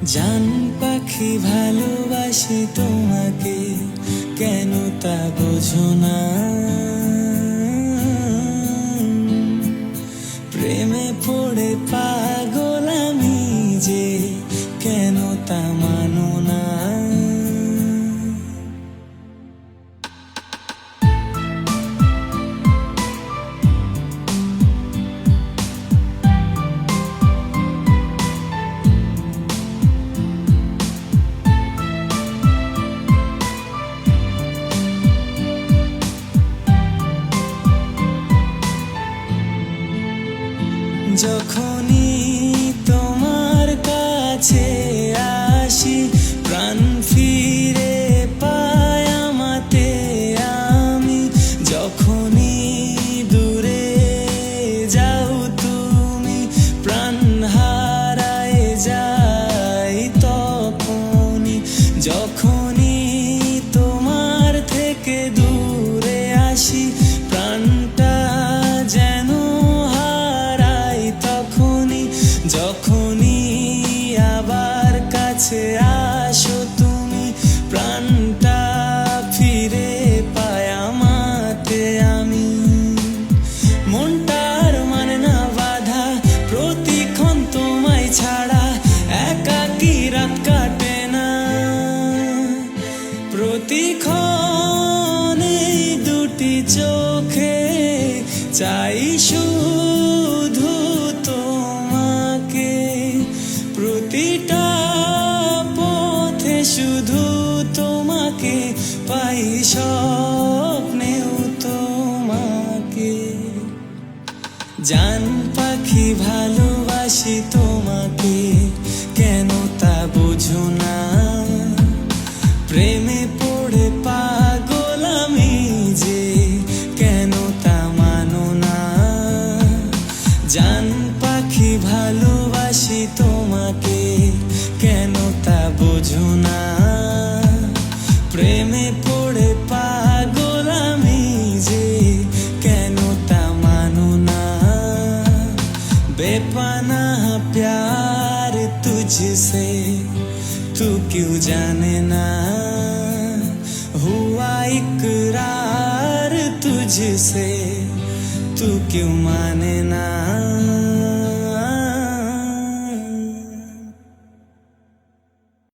জান পাখি ভালোবাসি তোমাকে, কেন তা বোঝো না। প্রেমে পড়ে পাগল আমি যে, কেন তা মানো না। যখনই তোমার কাছে আসি, প্রাণ ফিরে পাই আমাতে আমি। যখনই দূরে যাও তুমি, প্রাণ হারায় যাই তখনই। যখনই তোমার থেকে দূরে আসি, প্রাণটা যেন যখনই আবার কাছে আসো তুমি, প্রাণটা ফিরে পায় আমাতে আমি। মনটার মানে না বাধা, প্রতিক্ষণ তোমায় ছাড়া একাকী রাত কাটে না। প্রতিক্ষণ এই দুটি চোখে চাই শুধু তোমাকে। প্রতিটা পথে শুধু তোমাকে পাই, স্বপ্নেও তোমাকে। জান পাখি ভালোবাসি তোমাকে, কেন তা বোঝো না। প্রেমে পড়ে পাগল আমি যে, কেন তা মানো না। জান পাখি ভালোবাসি তোমাকে, কেন তা বোঝো না। প্রেমে পড়ে পাগল আমি যে, কেন তা মানো না। बेपना प्यार तुझसे तू क्यों जाने ना, हुआ इकरार तुझसे तू क्यों माने ना।